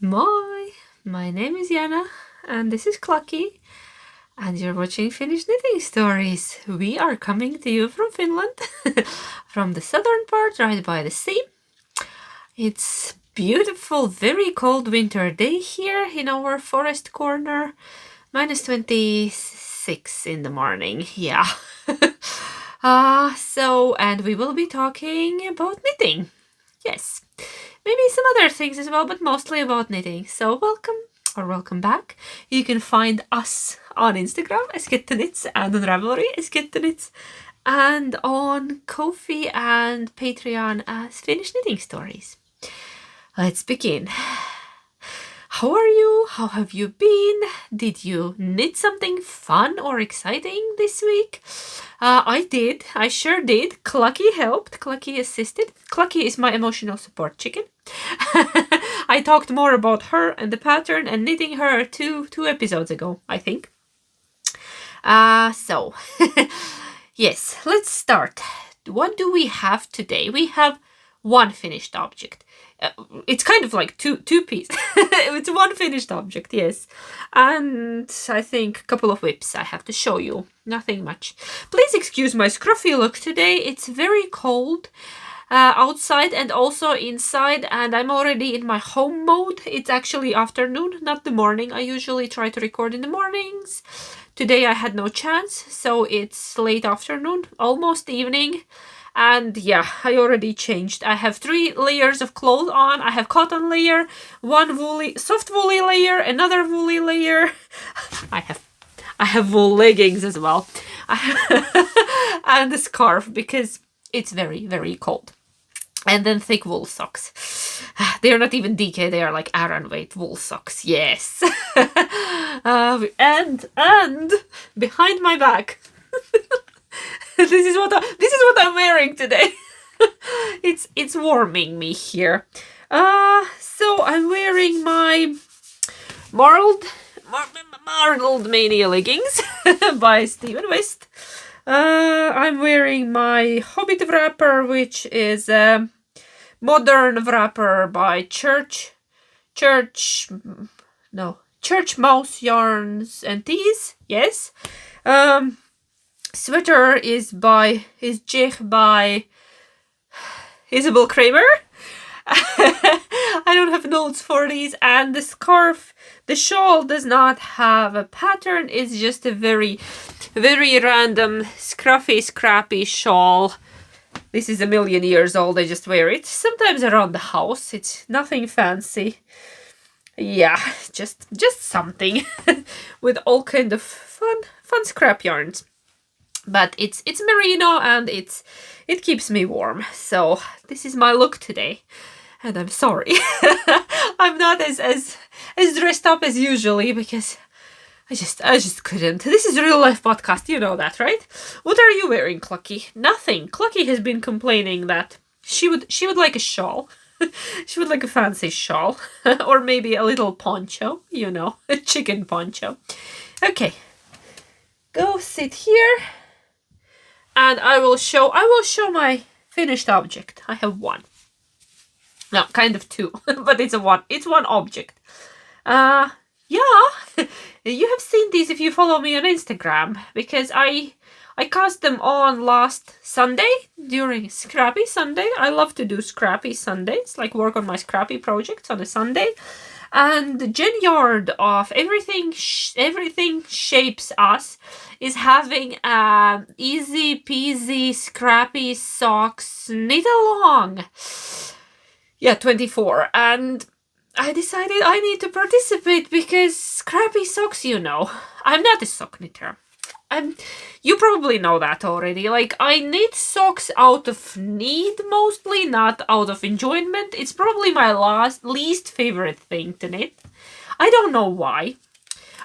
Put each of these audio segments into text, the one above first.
My name is Jana, and this is Clucky, and you're watching Finnish Knitting Stories. We are coming to you from Finland, from the southern part, right by the sea. It's beautiful, very cold winter day here in our forest corner. -26 in the morning, yeah. And we will be talking about knitting. Yes. Maybe some other things as well, but mostly about knitting. So welcome back. You can find us on Instagram as Get to Knits and on Ravelry as Get to Knits and on Ko-fi and Patreon as Finnish Knitting Stories. Let's begin. How are you? How have you been? Did you knit something fun or exciting this week? I did. I sure did. Clucky helped. Clucky assisted. Clucky is my emotional support chicken. I talked more about her and the pattern and knitting her two episodes ago, I think. Yes, let's start. What do we have today? We have one finished object. It's kind of like two pieces. It's one finished object, yes. And I think a couple of whips I have to show you. Nothing much. Please excuse my scruffy look today. It's very cold outside and also inside, and I'm already in my home mode. It's actually afternoon, not the morning. I usually try to record in the mornings. Today I had no chance, so it's late afternoon, almost evening. And yeah, I already changed. I have 3 layers of clothes on. I have cotton layer, one soft woolly layer, another woolly layer. I have wool leggings as well. And a scarf because it's very, very cold. And then thick wool socks. They're not even DK, they are like Aran weight wool socks. Yes. And behind my back. This is what I'm wearing today. It's warming me here. So I'm wearing my Marled Mania leggings by Stephen West. I'm wearing my Hobbit wrapper, which is a modern wrapper by Church Mouse Yarns and Tees. Yes. Sweater is Jech by Isabel Kramer. I don't have notes for these. And the scarf, the shawl does not have a pattern. It's just a very, very random scrappy shawl. This is a million years old. I just wear it sometimes around the house. It's nothing fancy. Yeah, just something with all kind of fun scrap yarns. But it's merino and it keeps me warm. So this is my look today. And I'm sorry. I'm not as dressed up as usually because I just couldn't. This is a real life podcast, you know that, right? What are you wearing, Clucky? Nothing. Clucky has been complaining that she would like a shawl. She would like a fancy shawl. Or maybe a little poncho, you know, a chicken poncho. Okay. Go sit here. And I will show my finished object. I have one. No, kind of two, but it's one object. Yeah, you have seen these if you follow me on Instagram, because I cast them on last Sunday during Scrappy Sunday. I love to do Scrappy Sundays, like work on my Scrappy projects on a Sunday. And the Jen Yard of Everything Shapes Us is having easy peasy scrappy socks knit along. Yeah, 24. And I decided I need to participate because scrappy socks, you know. I'm not a sock knitter. You probably know that already. Like, I knit socks out of need mostly, not out of enjoyment. It's probably my least favorite thing to knit. I don't know why.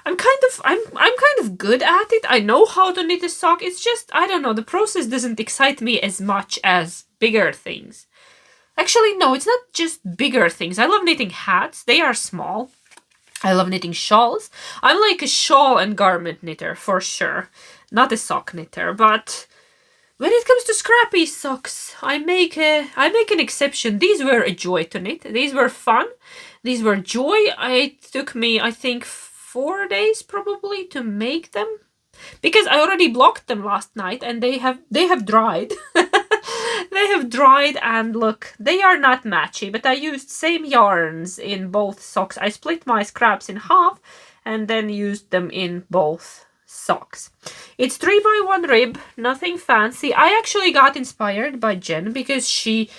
I'm kind of good at it. I know how to knit a sock. It's just, I don't know, the process doesn't excite me as much as bigger things. Actually, no, it's not just bigger things. I love knitting hats. They are small. I love knitting shawls. I'm like a shawl and garment knitter for sure. Not a sock knitter, but When it comes to scrappy socks, I make an exception. These were a joy to knit. These were fun. These were joy. It took me, I think, 4 days probably to make them, because I already blocked them last night and they have dried. They have dried, and look, they are not matchy, but I used same yarns in both socks. I split my scraps in half and then used them in both socks. It's 3x1 rib, nothing fancy. I actually got inspired by Jen because she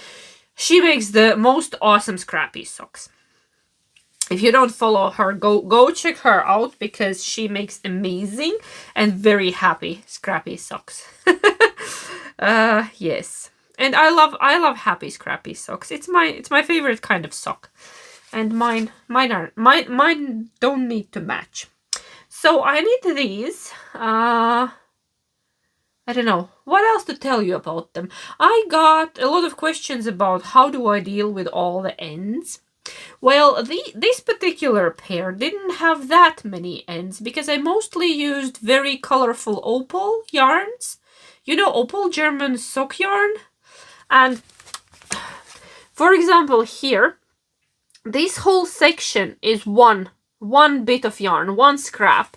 makes the most awesome scrappy socks. If you don't follow her, go check her out, because she makes amazing and very happy scrappy socks. Yes, and I love happy scrappy socks. It's my favorite kind of sock, and mine don't need to match. So I need these. I don't know what else to tell you about them. I got a lot of questions about how do I deal with all the ends. Well, this particular pair didn't have that many ends because I mostly used very colorful opal yarns. You know, opal German sock yarn. And for example, here, this whole section is one bit of yarn, one scrap.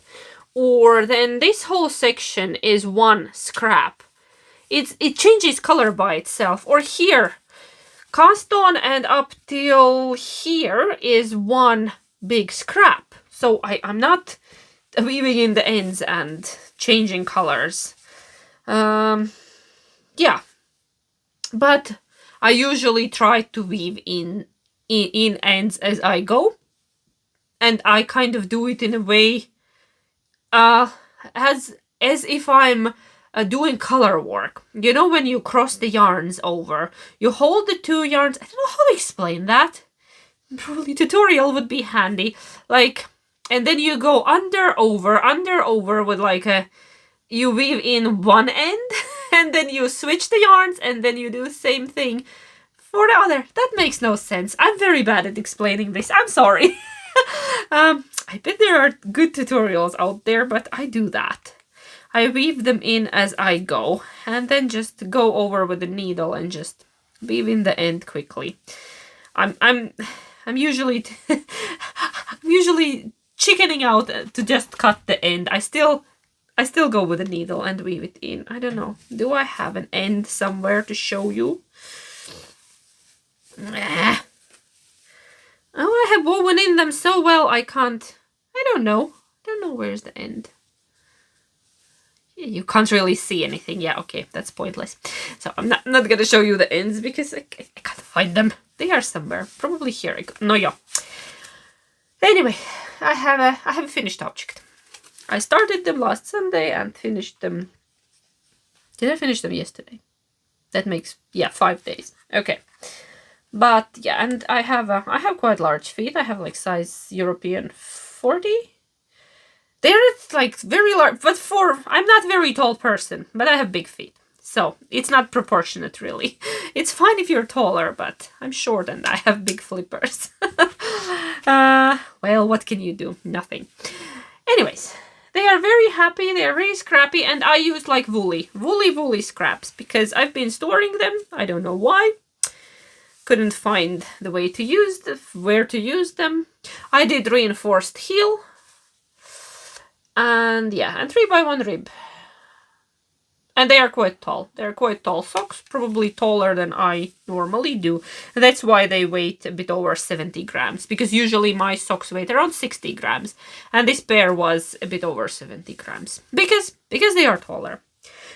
Or then this whole section is one scrap. It changes color by itself. Or here, cast on and up till here is one big scrap. So I'm not weaving in the ends and changing colors. Yeah. But I usually try to weave in ends as I go. And I kind of do it in a way as if I'm doing color work. You know, when you cross the yarns over, you hold the two yarns. I don't know how to explain that. Probably tutorial would be handy. Like, and then you go under over with like you weave in one end, and then you switch the yarns, and then you do the same thing for the other. That makes no sense. I'm very bad at explaining this. I'm sorry. I bet there are good tutorials out there, but I do that. I weave them in as I go, and then just go over with the needle and just weave in the end quickly. I'm usually I'm usually chickening out to just cut the end. I still go with the needle and weave it in. I don't know. Do I have an end somewhere to show you? Oh, I have woven in them so well I can't. I don't know. Where's the end. You can't really see anything. Yeah, okay, that's pointless. So I'm not gonna show you the ends because I can't find them. They are somewhere, probably here. No, yeah. Anyway, I have a finished object. I started them last Sunday and finished them. Did I finish them yesterday? That makes 5 days. Okay, but yeah, and I have quite large feet. I have like size European 40. They're like very large, but I'm not a very tall person, but I have big feet. So it's not proportionate really. It's fine if you're taller, but I'm short and I have big flippers. Well, what can you do? Nothing. Anyways, they are very happy, they are very scrappy, and I use like woolly scraps because I've been storing them. I don't know why. Couldn't find the way to use where to use them. I did reinforced heel. And yeah, and 3x1 rib. And they are quite tall. They're quite tall socks, probably taller than I normally do. And that's why they weigh a bit over 70 grams, because usually my socks weigh around 60 grams. And this pair was a bit over 70 grams, because they are taller.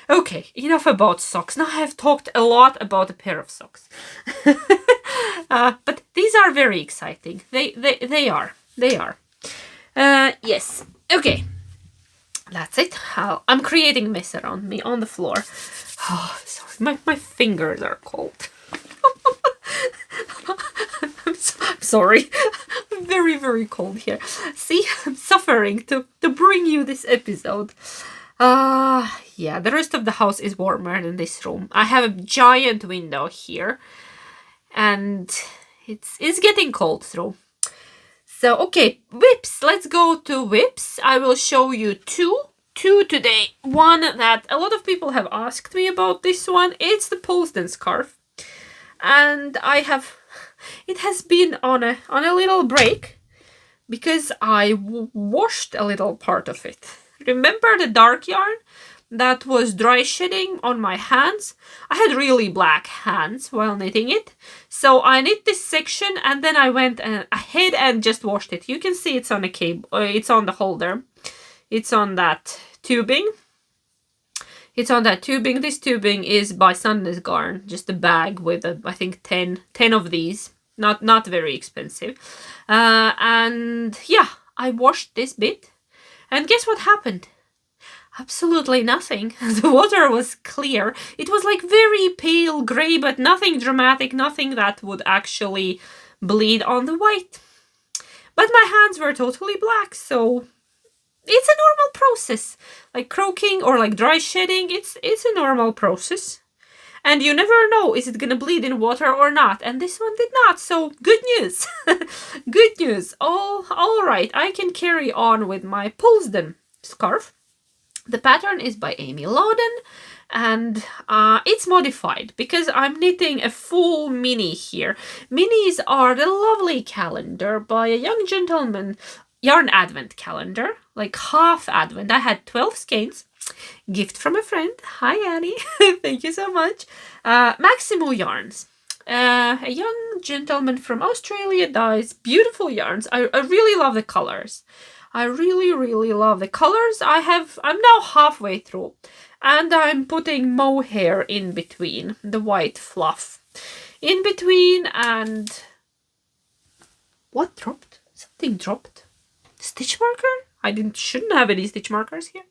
Okay, enough about socks. Now I have talked a lot about a pair of socks. But these are very exciting. They are. Yes. Okay. That's it. I'm creating a mess around me on the floor. Oh, sorry. My fingers are cold. I'm sorry. I'm very, very cold here. See, I'm suffering to bring you this episode. Yeah, the rest of the house is warmer than this room. I have a giant window here. And it's getting cold through. So, okay, whips. Let's go to whips. I will show you two two today. One that a lot of people have asked me about this one. It's the Polesden Scarf. And it has been on a little break because I washed a little part of it. Remember the dark yarn that was dry shedding on my hands? I had really black hands while knitting it. So I knit this section and then I went ahead and just washed it. You can see it's on a cable, it's on the holder. It's on that tubing. It's on that tubing. This tubing is by Sandnes Garn, just a bag with I think 10 of these. Not very expensive. And yeah, I washed this bit. And guess what happened? Absolutely nothing. The water was clear. It was like very pale grey, but nothing dramatic, nothing that would actually bleed on the white. But my hands were totally black, so it's a normal process. Like croaking or like dry shedding, it's a normal process. And you never know, is it gonna bleed in water or not? And this one did not, so good news. Good news. All right, I can carry on with my Polesden scarf. The pattern is by Amy Loudon, and it's modified because I'm knitting a full mini here. Minis are the lovely calendar by a young gentleman, yarn advent calendar, like half advent. I had 12 skeins, gift from a friend. Hi Annie, thank you so much. Maximo yarns. A young gentleman from Australia dyes beautiful yarns. I really love the colors. I really love the colors. I'm now halfway through and I'm putting mohair in between, the white fluff in between. And what dropped? Something dropped. Stitch marker? Shouldn't have any stitch markers here.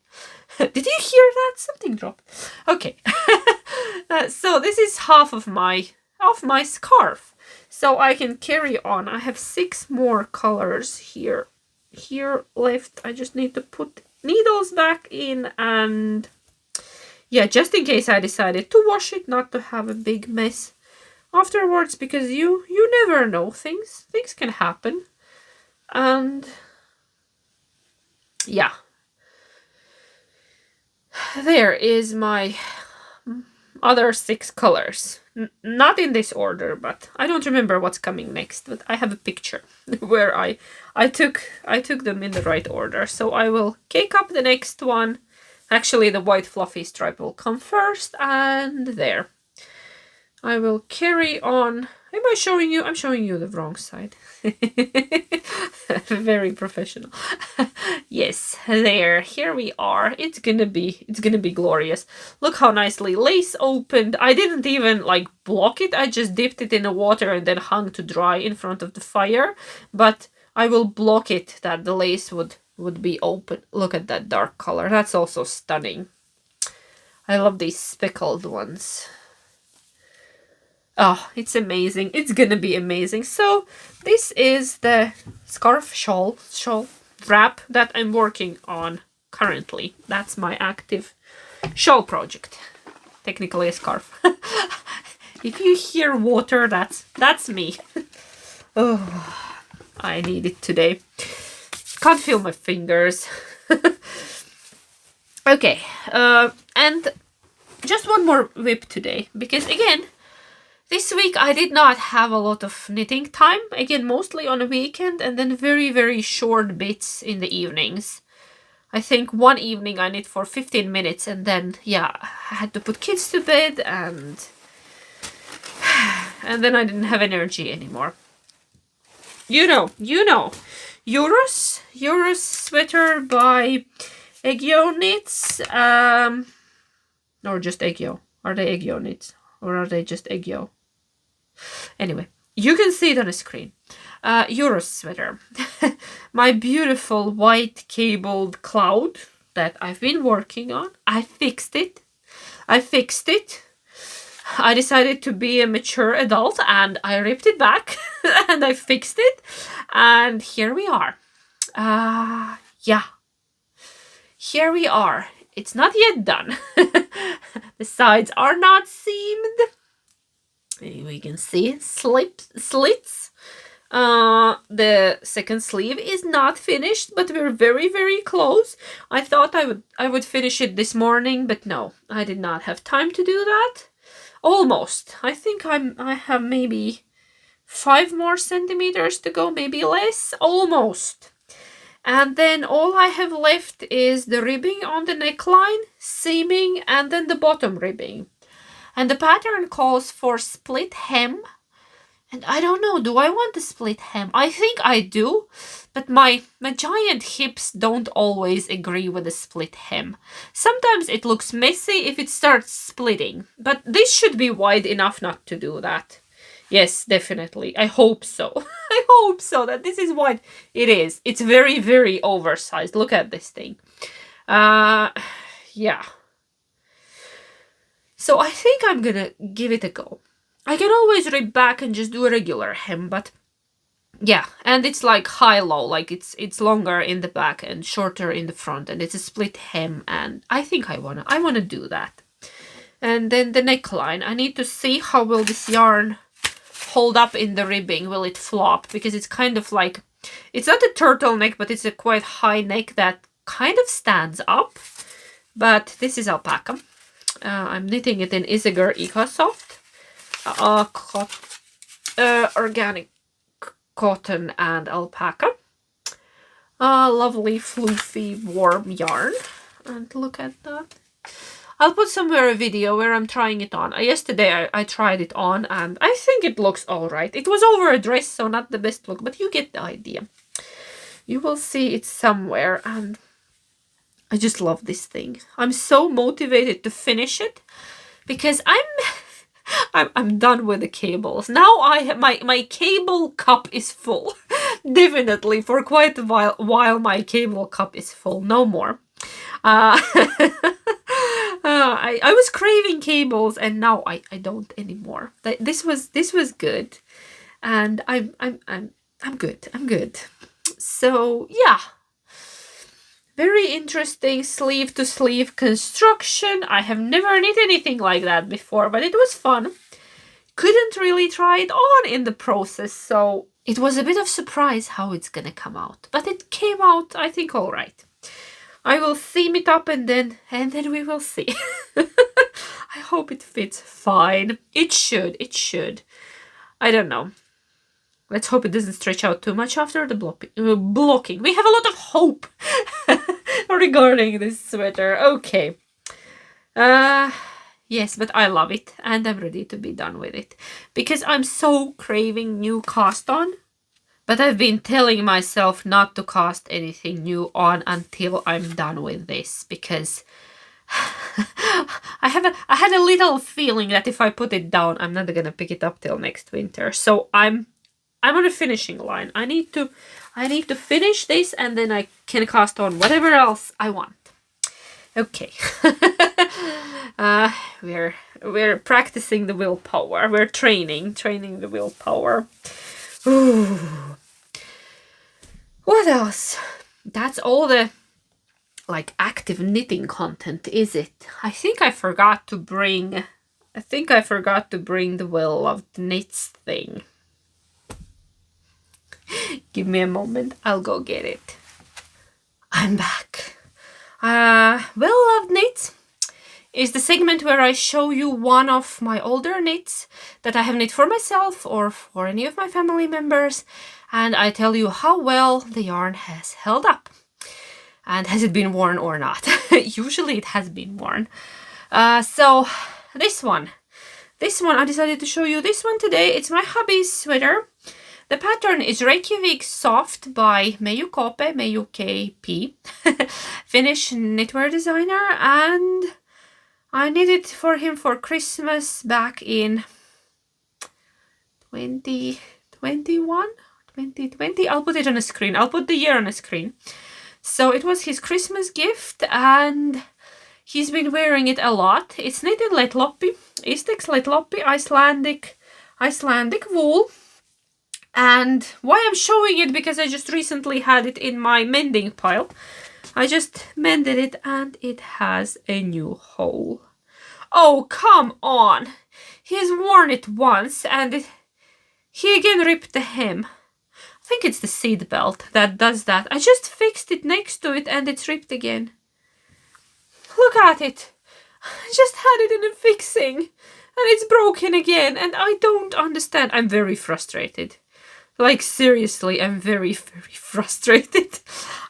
Did you hear that? Something dropped. Okay. So this is half of my scarf. So I can carry on. I have 6 more colors here left. I just need to put needles back in, and yeah, just in case I decided to wash it, not to have a big mess afterwards, because you never know, things can happen. And yeah, there is my other 6 colors. Not in this order, but I don't remember what's coming next, but I have a picture where I took them in the right order. So I will cake up the next one. Actually, the white fluffy stripe will come first, and there. I will carry on. Am I showing you? I'm showing you the wrong side. Very professional. Yes, there. Here we are. It's gonna be glorious. Look how nicely lace opened. I didn't even like block it. I just dipped it in the water and then hung to dry in front of the fire. But I will block it that the lace would be open. Look at that dark color. That's also stunning. I love these speckled ones. Oh, it's amazing. It's gonna be amazing. So this is the scarf shawl wrap that I'm working on currently. That's my active shawl project. Technically a scarf. If you hear water, that's me. Oh, I need it today. Can't feel my fingers. Okay, and just one more whip today, because again, this week I did not have a lot of knitting time, again mostly on a weekend, and then very short bits in the evenings. I think one evening I knit for 15 minutes, and then yeah, I had to put kids to bed, and then I didn't have energy anymore. You know, Eurus sweater by Eggyo Knits, or just Eggyo. Are they Eggyo Knits, or are they just Eggyo? Anyway, you can see it on the screen. Eurus sweater. My beautiful white cabled cloud that I've been working on. I fixed it. I decided to be a mature adult and I ripped it back and I fixed it. And here we are. Yeah. Here we are. It's not yet done. The sides are not seamed. We can see slits. The second sleeve is not finished, but we're very, very close. I thought I would finish it this morning, but no, I did not have time to do that. Almost. I think I have maybe 5 more centimeters to go, maybe less. Almost. And then all I have left is the ribbing on the neckline, seaming, and then the bottom ribbing. And the pattern calls for split hem. And I don't know, do I want the split hem? I think I do, but my giant hips don't always agree with the split hem. Sometimes it looks messy if it starts splitting, but this should be wide enough not to do that. Yes, definitely. I hope so. I hope so that this is wide. It is. It's very, very oversized. Look at this thing. Yeah. So I think I'm gonna give it a go. I can always rib back and just do a regular hem, but yeah, and it's like high-low, like it's longer in the back and shorter in the front, and it's a split hem, and I think I wanna do that. And then the neckline, I need to see how will this yarn hold up in the ribbing. Will it flop? Because it's kind of like, it's not a turtleneck, but it's a quite high neck that kind of stands up. But this is alpaca. I'm knitting it in Isager EcoSoft. Organic cotton and alpaca. Lovely, floofy, warm yarn. And look at that. I'll put somewhere a video where I'm trying it on. Yesterday I tried it on and I think it looks alright. It was over a dress, so not the best look, but you get the idea. You will see it somewhere, and I just love this thing. I'm so motivated to finish it because I'm done with the cables. Now I have my cable cup is full. Definitely for quite a while my cable cup is full. No more. I was craving cables, and now I don't anymore. This was good, and I'm good. I'm good. So yeah, very interesting sleeve to sleeve construction. I have never knit anything like that before, but it was fun. Couldn't really try it on in the process, so it was a bit of surprise how it's gonna come out, but it came out, I think, all right. I will seam it up and then we will see. I hope it fits fine. It should. I don't know. Let's hope it doesn't stretch out too much after the blocking. We have a lot of hope regarding this sweater. Okay. Yes, but I love it and I'm ready to be done with it because I'm so craving new cast on. But I've been telling myself not to cast anything new on until I'm done with this, because I had a little feeling that if I put it down, I'm not gonna pick it up till next winter. So I'm on a finishing line. I need to finish this, and then I can cast on whatever else I want. Okay. We're practicing the willpower. We're training the willpower. Ooh. What else? That's all the like active knitting content, is it? I think I forgot to bring the well-loved knits thing. Give me a moment, I'll go get it. I'm back. Well-loved knits is the segment where I show you one of my older knits that I have knit for myself or for any of my family members, and I tell you how well the yarn has held up. And has it been worn or not? Usually it has been worn. So this one, I decided to show you this one today. It's my hubby's sweater. The pattern is Reykjavik Soft by Meiju KP, Finnish knitwear designer, and I knit it for him for Christmas back in 2020. I'll put it on a screen. I'll put the year on a screen. So it was his Christmas gift, and he's been wearing it a lot. It's knitted Letloppi, Istex Letloppi, Icelandic wool. And why I'm showing it, because I just recently had it in my mending pile. I just mended it and it has a new hole. Oh, come on! He has worn it once and he again ripped the hem. think it's the seat belt that does that. I just fixed it next to it and it's ripped again. Look at it. I just had it in a fixing and it's broken again and I don't understand. I'm very frustrated. Like seriously, I'm very, very frustrated.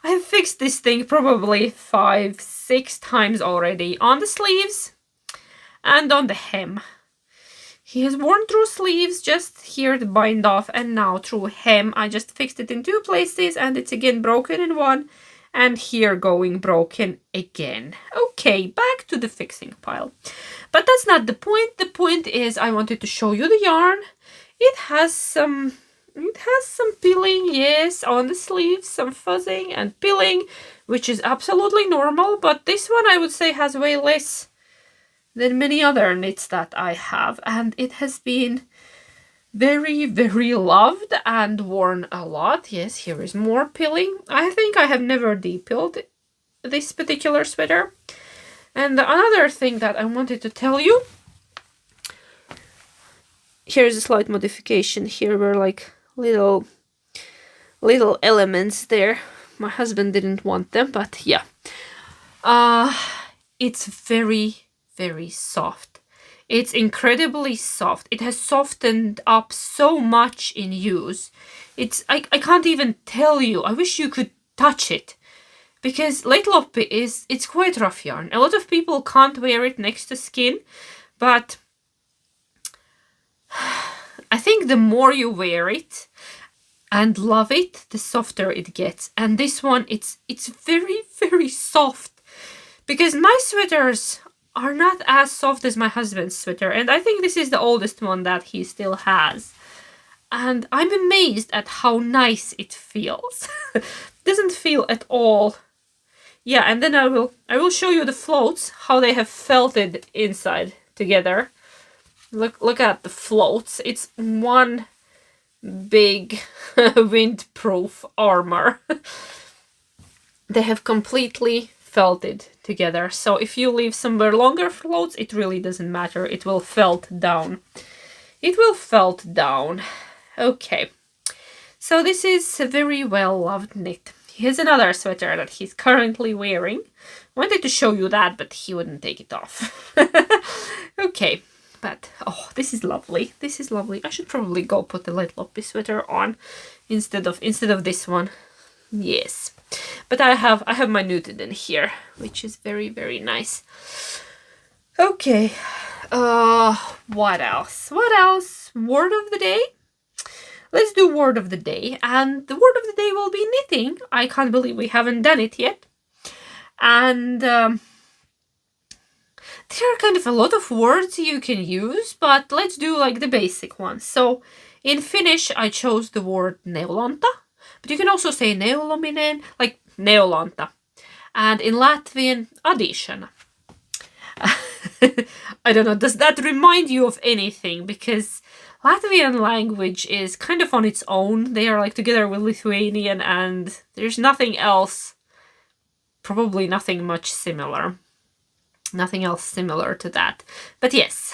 I've fixed this thing probably 5-6 times already on the sleeves and on the hem. He has worn through sleeves, just here to bind off, and now through hem. I just fixed it in 2 places and it's again broken in one, and here going broken again. Okay, back to the fixing pile. But that's not the point. The point is I wanted to show you the yarn. It has some pilling, yes, on the sleeves, some fuzzing and pilling, which is absolutely normal, but this one I would say has way less than many other knits that I have, and it has been very, very loved and worn a lot. Yes, here is more pilling. I think I have never de-pilled this particular sweater. And another thing that I wanted to tell you, here's a slight modification. Here were like little elements there. My husband didn't want them, but yeah. It's very, very soft. It's incredibly soft. It has softened up so much in use. I can't even tell you. I wish you could touch it. Because Leitloppi it's quite rough yarn. A lot of people can't wear it next to skin, but I think the more you wear it and love it, the softer it gets. And this one, it's very, very soft. Because my sweaters are not as soft as my husband's sweater. And I think this is the oldest one that he still has. And I'm amazed at how nice it feels. It doesn't feel at all. Yeah, and then I will show you the floats, how they have felted inside together. Look at the floats. It's one big windproof armor. They have completely felted together. So if you leave somewhere longer floats, it really doesn't matter. It will felt down. It will felt down. Okay. So this is a very well loved knit. Here's another sweater that he's currently wearing. Wanted to show you that, but he wouldn't take it off. Okay. But, oh, this is lovely. This is lovely. I should probably go put the Leitloppi sweater on instead of this one. Yes. But I have my Newton here, which is very, very nice. Okay. What else? What else? Word of the day? Let's do word of the day. And the word of the day will be knitting. I can't believe we haven't done it yet. And there are kind of a lot of words you can use, but let's do like the basic ones. So in Finnish, I chose the word neulonta, but you can also say neulominen, like neulonta. And in Latvian, adīšana. I don't know, does that remind you of anything? Because Latvian language is kind of on its own. They are like together with Lithuanian, and there's nothing else, probably nothing much similar. Nothing else similar to that. But yes,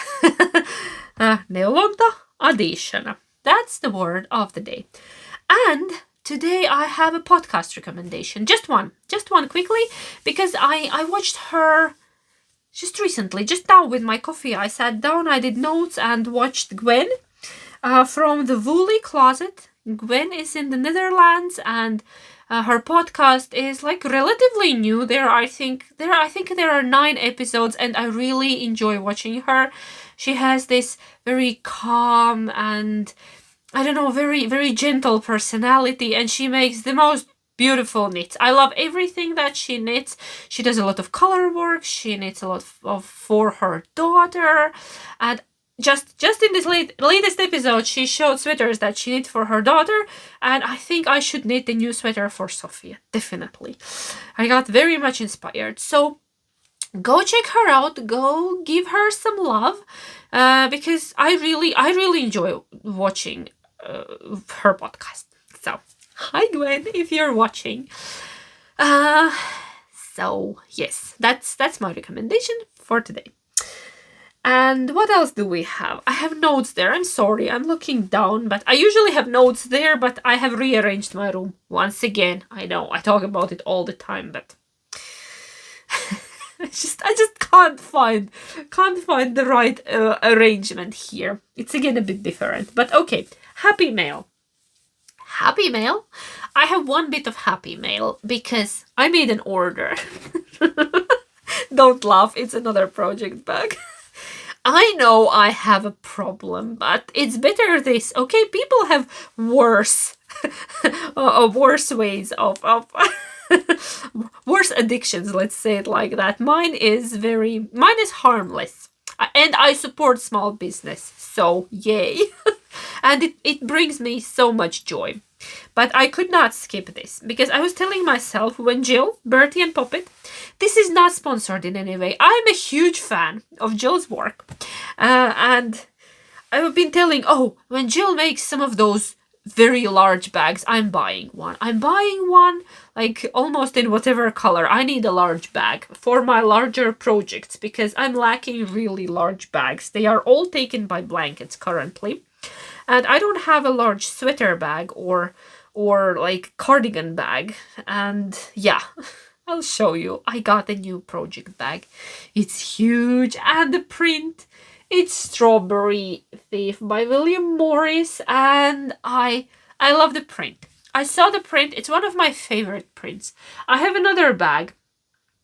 neulonta, adīšana. That's the word of the day. And today I have a podcast recommendation. Just one quickly, because I watched her just recently, just now with my coffee. I sat down, I did notes and watched Gwen from the Woolly Closet. Gwen is in the Netherlands, and her podcast is like relatively new. I think there are 9 episodes, and I really enjoy watching her. She has this very calm and, I don't know, very, very gentle personality, and she makes the most beautiful knits. I love everything that she knits. She does a lot of color work. She knits a lot for her daughter, and just in this latest episode, she showed sweaters that she knit for her daughter, and I think I should knit a new sweater for Sophia. Definitely. I got very much inspired. So go check her out. Go give her some love, because I really enjoy watching her podcast. So hi Gwen, if you're watching. So yes, that's my recommendation for today. And what else do we have? I have notes there. I'm sorry, I'm looking down, but I usually have notes there, but I have rearranged my room once again. I know, I talk about it all the time, but I just can't find the right arrangement here. It's again a bit different, but okay. Happy mail. Happy mail? I have one bit of happy mail because I made an order. Don't laugh, it's another project bag. I know I have a problem, but it's better this. Okay, people have worse worse ways of worse addictions, let's say it like that. Mine is harmless. And I support small business, so yay. And it brings me so much joy. But I could not skip this, because I was telling myself when Jill, Bertie and Poppet, this is not sponsored in any way. I'm a huge fan of Jill's work. And I've been telling, oh, when Jill makes some of those very large bags, I'm buying one. I'm buying one, like almost in whatever color. I need a large bag for my larger projects because I'm lacking really large bags. They are all taken by blankets currently. And I don't have a large sweater bag or like cardigan bag. And yeah, I'll show you. I got a new project bag. It's huge, and the print, it's Strawberry Thief by William Morris, and I love the print. I saw the print. It's one of my favorite prints. I have another bag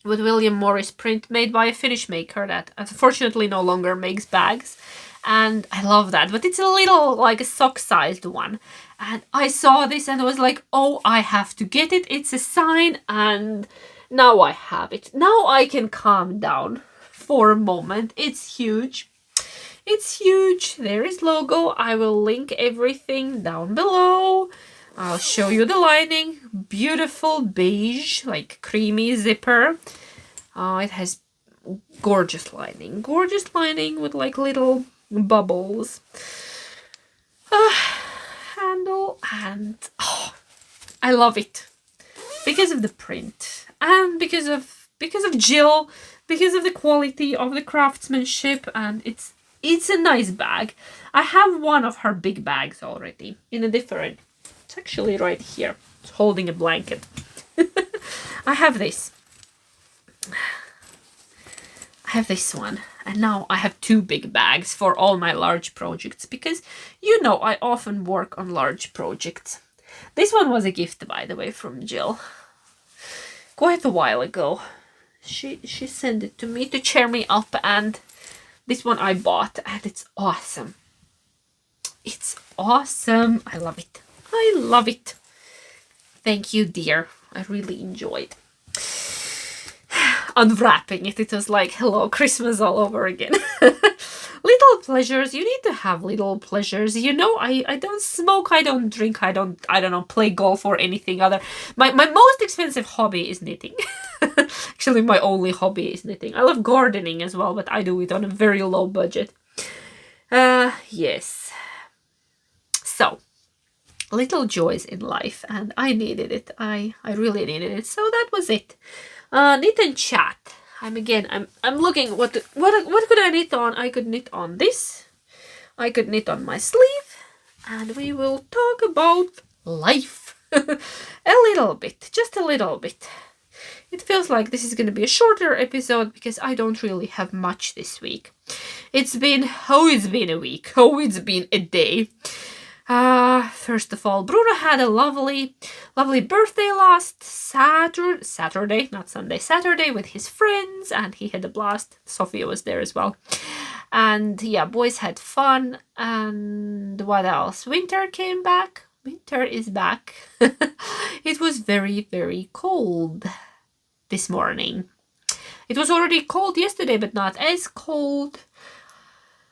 with William Morris print made by a Finnish maker that unfortunately no longer makes bags. And I love that, but it's a little, like a sock-sized one. And I saw this and I was like, oh, I have to get it. It's a sign, and now I have it. Now I can calm down for a moment. It's huge. It's huge. There is logo. I will link everything down below. I'll show you the lining. Beautiful beige, like creamy zipper. It has gorgeous lining. Gorgeous lining with like little bubbles. Handle, and oh, I love it because of the print and because of Jill, because of the quality of the craftsmanship, and it's a nice bag. I have one of her big bags already in a different. It's actually right here. It's holding a blanket. I have this. I have this one, and now I have two big bags for all my large projects because, you know, I often work on large projects. This one was a gift, by the way, from Jill. Quite a while ago. She sent it to me to cheer me up, and this one I bought, and it's awesome. It's awesome. I love it. I love it. Thank you, dear. I really enjoyed unwrapping it. It was like, hello, Christmas all over again. Little pleasures. You need to have little pleasures. You know, I don't smoke, I don't drink, I don't know, play golf or anything other. My most expensive hobby is knitting. Actually, my only hobby is knitting. I love gardening as well, but I do it on a very low budget. Yes. So, little joys in life, and I needed it. I really needed it. So that was it. Knit and chat. I'm looking what could I knit on? I could knit on this. I could knit on my sleeve, and we will talk about life a little bit, just a little bit. It feels like this is going to be a shorter episode because I don't really have much this week. It's been a week. It's been a day. First of all, Bruno had a lovely birthday last Saturday, not Sunday, Saturday with his friends, and he had a blast. Sophia was there as well. And yeah, boys had fun. And what else? Winter came back. Winter is back. It was very, very cold this morning. It was already cold yesterday, but not as cold.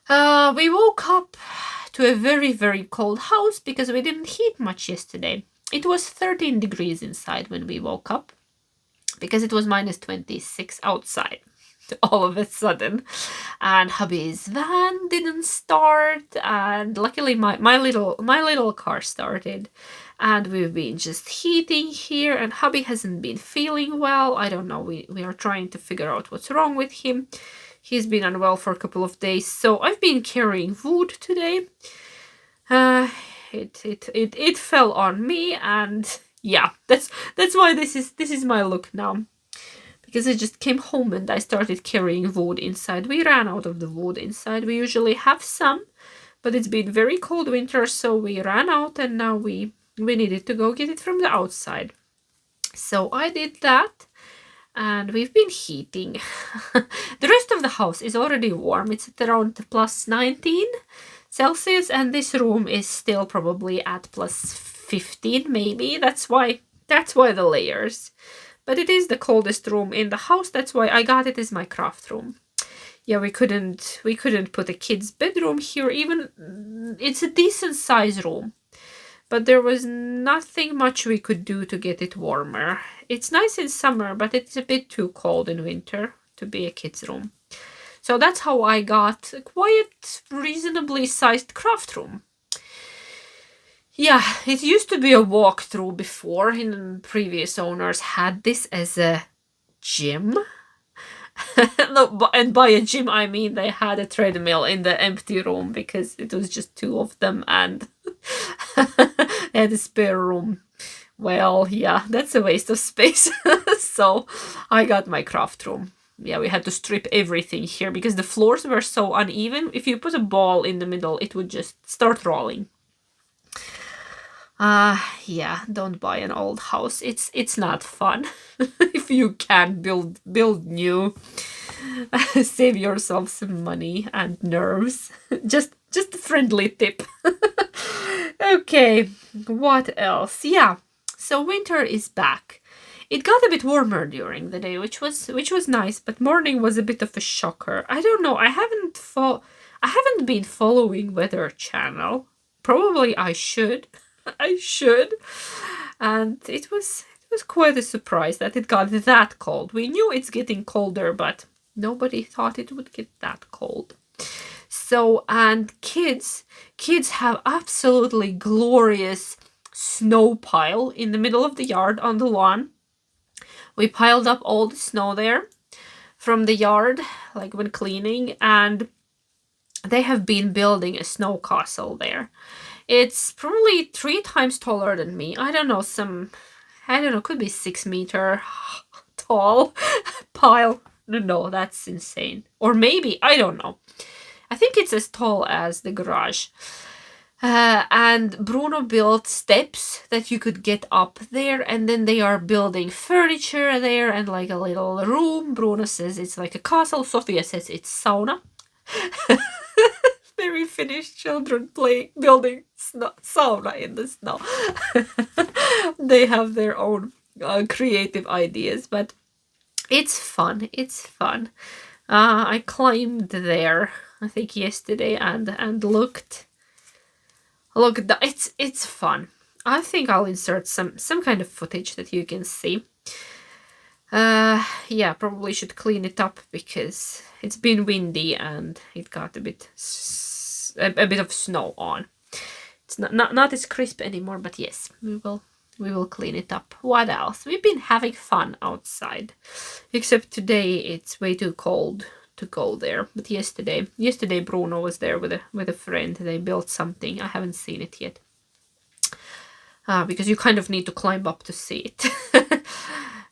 We woke up to a very, very cold house because we didn't heat much yesterday. It was 13 degrees inside when we woke up because it was minus 26 outside all of a sudden. And hubby's van didn't start, and luckily my little car started, and we've been just heating here, and hubby hasn't been feeling well. I don't know, we are trying to figure out what's wrong with him. He's been unwell for a couple of days, so I've been carrying wood today. It fell on me, and yeah, that's why this is my look now. Because I just came home and I started carrying wood inside. We ran out of the wood inside. We usually have some, but it's been very cold winter, so we ran out, and now we needed to go get it from the outside. So I did that, and we've been heating. The rest of the house is already warm. It's at around plus 19 Celsius, and this room is still probably at plus 15 maybe. That's why the layers. But it is the coldest room in the house. That's why I got it as my craft room. Yeah, we couldn't put a kid's bedroom here. Even it's a decent size room, but there was nothing much we could do to get it warmer. It's nice in summer, but it's a bit too cold in winter to be a kid's room. So that's how I got a quiet, reasonably sized craft room. Yeah, it used to be a walkthrough before, and previous owners had this as a gym. No, and by a gym I mean they had a treadmill in the empty room because it was just two of them, and they had a spare room. Well, yeah, that's a waste of space. So I got my craft room. Yeah, we had to strip everything here because the floors were so uneven. If you put a ball in the middle, it would just start rolling. Yeah, don't buy an old house. It's not fun. If you can build new, save yourself some money and nerves. Just a friendly tip. Okay, what else? Yeah, so winter is back. It got a bit warmer during the day, which was nice, but morning was a bit of a shocker. I don't know. I haven't been following Weather Channel. Probably I should. I should. And it was quite a surprise that it got that cold. We knew it's getting colder, but nobody thought it would get that cold. So, and kids have absolutely glorious snow pile in the middle of the yard on the lawn. We piled up all the snow there from the yard, like when cleaning, and they have been building a snow castle there. It's probably 3 times taller than me. I don't know, could be 6 meter tall pile. No, that's insane. Or maybe, I don't know. I think it's as tall as the garage. And Bruno built steps that you could get up there, and then they are building furniture there and like a little room. Bruno says it's like a castle. Sofia says it's sauna. Very Finnish children building sauna in the snow. They have their own creative ideas, but it's fun. It's fun. I climbed there, I think yesterday, and looked. Look, it's fun. I think I'll insert some kind of footage that you can see. Yeah, probably should clean it up because it's been windy and it got a bit of snow on. It's not as crisp anymore, but yes, we will clean it up. What else? We've been having fun outside, except today it's way too cold to go there. But yesterday Bruno was there with a friend. They built something. I haven't seen it yet. Because you kind of need to climb up to see it.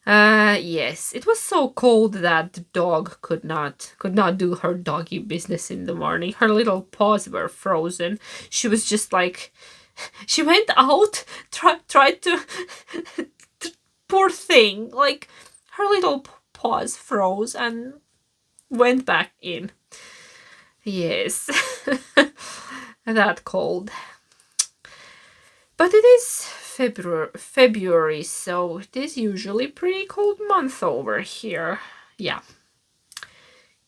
Yes, it was so cold that the dog could not do her doggy business in the morning. Her little paws were frozen. She was just like, she went out, tried to, poor thing, like her little paws froze and went back in. Yes, that cold. But it is February, so it is usually pretty cold month over here. Yeah.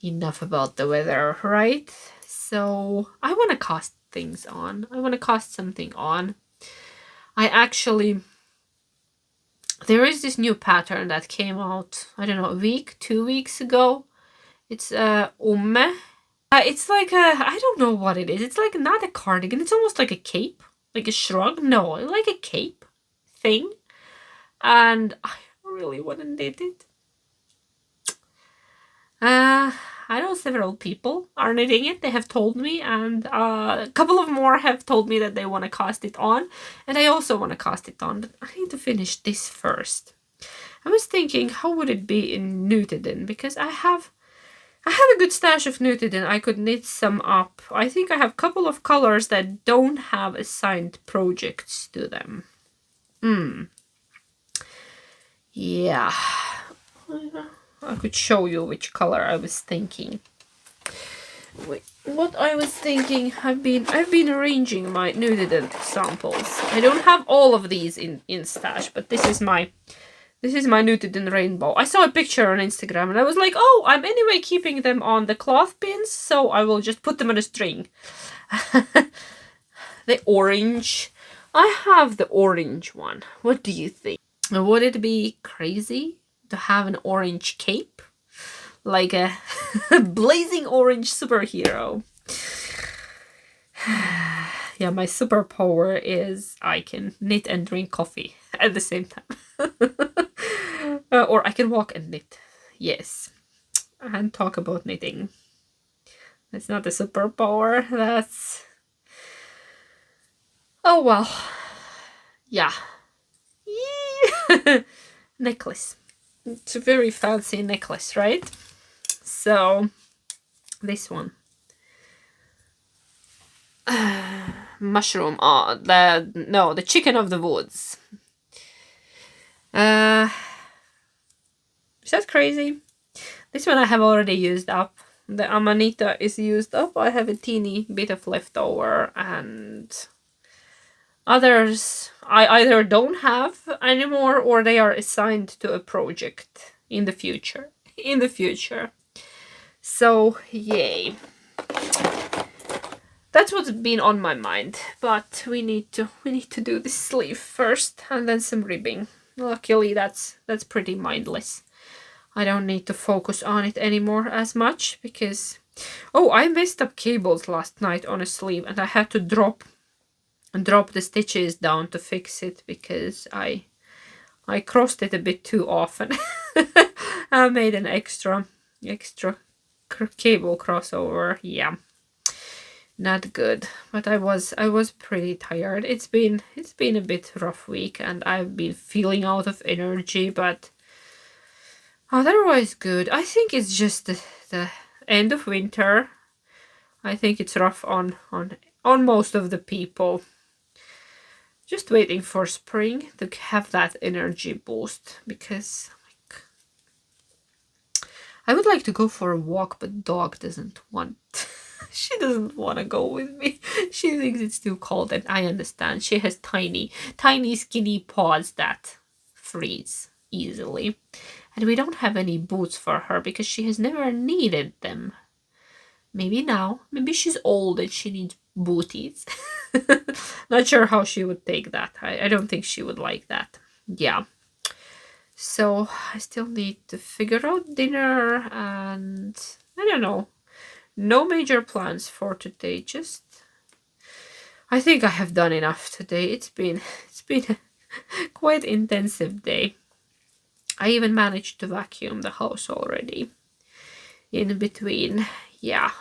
Enough about the weather, right? So I want to cast things on. I want to cast something on. There is this new pattern that came out, I don't know, 2 weeks ago. It's umme. It's like I don't know what it is. It's like not a cardigan. It's almost like a cape. Like a shrug? No, like a cape thing. And I really want to knit it. I know several people are knitting it. They have told me, and a couple of more have told me that they want to cast it on, and I also want to cast it on, but I need to finish this first. I was thinking, how would it be in Nutiden? Because I have a good stash of Nutiden. I could knit some up. I think I have a couple of colors that don't have assigned projects to them. Yeah. I could show you which color I was thinking. Wait, what I was thinking, I've been arranging my Nutiden samples. I don't have all of these in stash, but this is my Nutiden rainbow. I saw a picture on Instagram and I was like, oh, I'm anyway keeping them on the cloth pins, so I will just put them on a string. The orange. I have the orange one. What do you think? Would it be crazy to have an orange cape? Like a blazing orange superhero. Yeah, my superpower is I can knit and drink coffee at the same time. Or I can walk and knit. Yes. And talk about knitting. That's not a superpower. That's... Oh well. Yeah. Necklace. It's a very fancy necklace, right? So, this one. Mushroom. Oh, the chicken of the woods. Is that crazy? This one I have already used up. The Amanita is used up. I have a teeny bit of leftover, and others I either don't have anymore or they are assigned to a project in the future. So, yay. That's what's been on my mind, but we need to do this sleeve first and then some ribbing. Luckily that's pretty mindless. I don't need to focus on it anymore as much because I messed up cables last night on a sleeve and I had to drop the stitches down to fix it because I crossed it a bit too often. I made an extra cable crossover. Yeah, not good. But I was pretty tired. It's been a bit rough week and I've been feeling out of energy, but otherwise good. I think it's just the end of winter. I think it's rough on most of the people. Just waiting for spring to have that energy boost because I would like to go for a walk, but dog doesn't want. She doesn't want to go with me. She thinks it's too cold, and I understand. She has tiny skinny paws that freeze easily. And we don't have any boots for her because she has never needed them. Maybe now. Maybe she's old and she needs booties. Not sure how she would take that. I don't think she would like that. Yeah. So I still need to figure out dinner and I don't know. No major plans for today. Just I think I have done enough today. It's been a quite intensive day. I even managed to vacuum the house already in between. Yeah.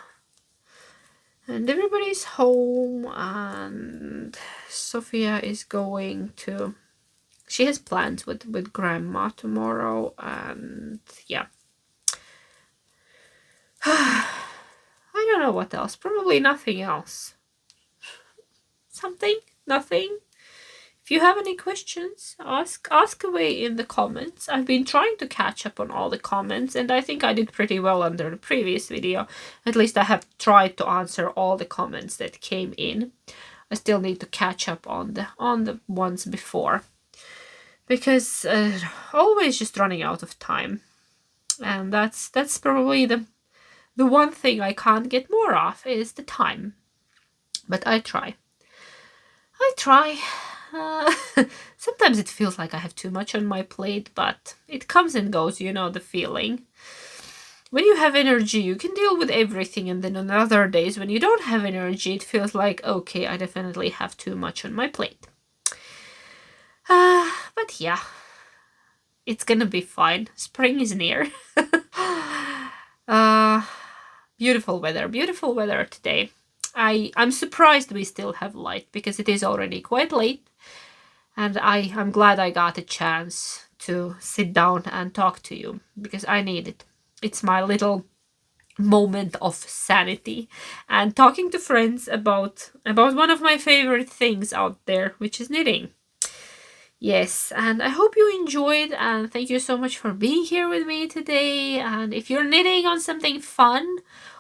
And everybody's home and Sophia is going to... She has plans with grandma tomorrow and yeah. I don't know what else. Probably nothing else. Something? Nothing? If you have any questions, ask away in the comments. I've been trying to catch up on all the comments and I think I did pretty well under the previous video. At least I have tried to answer all the comments that came in. I still need to catch up on the ones before. Because always just running out of time. And that's probably the one thing I can't get more of is the time. But I try. Sometimes it feels like I have too much on my plate, but it comes and goes, you know the feeling. When you have energy, you can deal with everything, and then on other days when you don't have energy, it feels like, okay, I definitely have too much on my plate. But yeah, it's gonna be fine. Spring is near. Beautiful weather today. I'm surprised we still have light because it is already quite late, and I'm glad I got a chance to sit down and talk to you because I need it. It's my little moment of sanity and talking to friends about one of my favorite things out there, which is knitting. Yes, and I hope you enjoyed, and thank you so much for being here with me today. And if you're knitting on something fun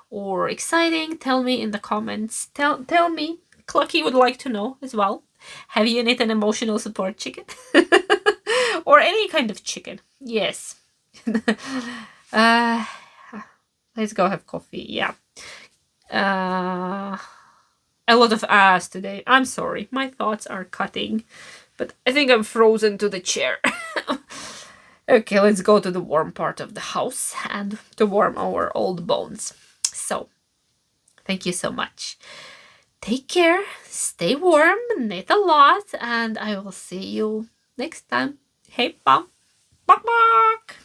or exciting, tell me in the comments. Tell me. Clucky would like to know as well. Have you knit an emotional support chicken? Or any kind of chicken? Yes. uh, let's go have coffee. Yeah. A lot of ass today. I'm sorry. My thoughts are cutting. But I think I'm frozen to the chair. Okay, let's go to the warm part of the house and to warm our old bones. So, thank you so much. Take care, stay warm, knit a lot, and I will see you next time. Hey, bum. Bok bok.